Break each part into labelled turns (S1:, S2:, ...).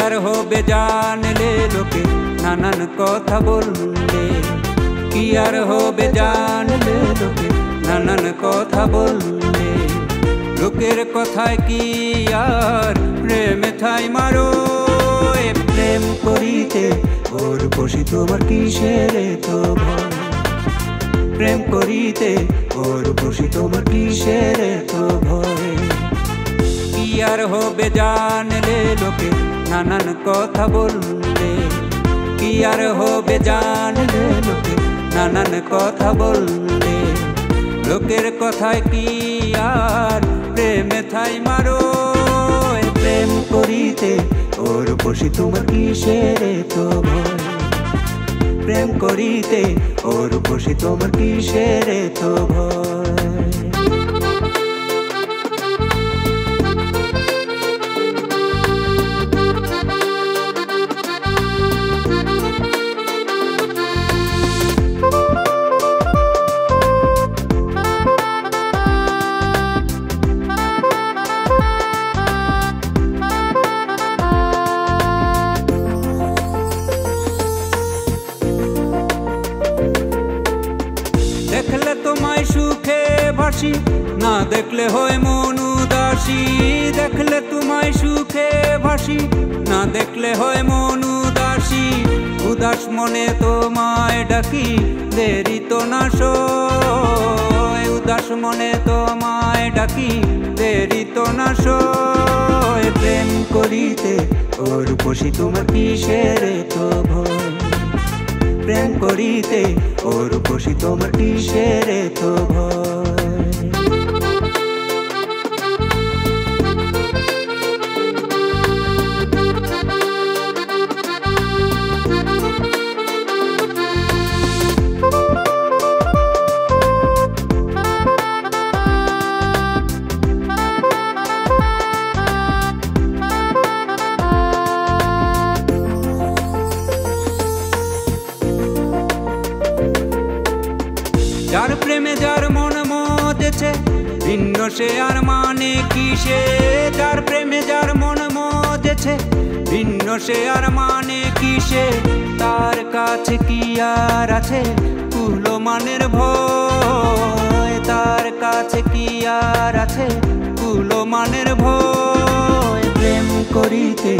S1: আর হবে জানলে লোকে নানান কথা বললে, কি আর হবে জানলে লোকে নানান কথা বললে। লোকের কথায় কি আর প্রেমে ঠাই মারো, এ প্রেম করিতে ওর বসি তোমার কিসের তো ভয়। প্রেম করিতে ওর বসি তোমার কিসের তো ভয়। কি আর হবে জানলে লোকে নানান কথা বললে, কি আর হবে জানলে লোকে নানান কথা বললে। লোকের কথায় কি আর প্রেমে ঠাই মারো, প্রেম করিতে ওর বসি তোমার কিসের তো ভয়। প্রেম করিতে ওর বসি তোমার কিসের তো ভয়। দেখলে তোমায় সুখে ভাসি, না দেখলে হয় মন উদাসী। দেখলে তোমায় সুখে ভাসি, না দেখলে হয় মন উদাসী। উদাস মনে তোমায় ডাকি, দেরি তো না সয়। উদাস মনে তোমায় ডাকি, দেরি তো না সয়। প্রেম করিতে ওর বসি তোমার কিসের তো ভয়। প্রেম করিতে ওর বসি তোমার কিসের তো ভয়। যার প্রেমে যার মন মজেছে, ভিন্ন সে আর মানে কিসে। যার প্রেমে যার মন মজেছে, ভিন্ন সে আর মানে কিসে। তার কাছে কি আর আছে কুলো মানের ভয়। তার কাছে কি আর আছে কুলো মানের ভয়। প্রেম করিতে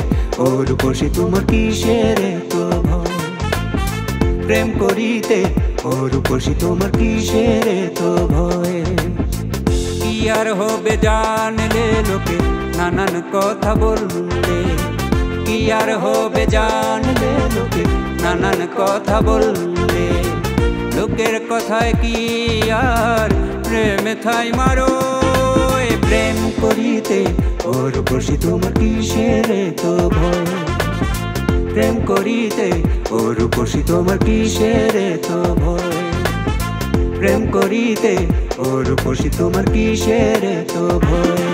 S1: ওর বসি তোমার কিসের তো ভয়। প্রেম করিতে ওর বসি তোমার কিসের তো ভয়। কি আর হবে জানলে লোকে নানান কথা বললে, কি আর হবে জানলে লোকে নানান কথা বললে। লোকের কথায় কি আর প্রেমে ঠাই মারো, প্রেম করিতে ওর বসি তোমার কিসের তো ভয়। প্রেম করিতে ওর বসি তোমার কিসের তো ভয়। প্রেম করিতে ওর বসি তোমার কিসের তো ভয়।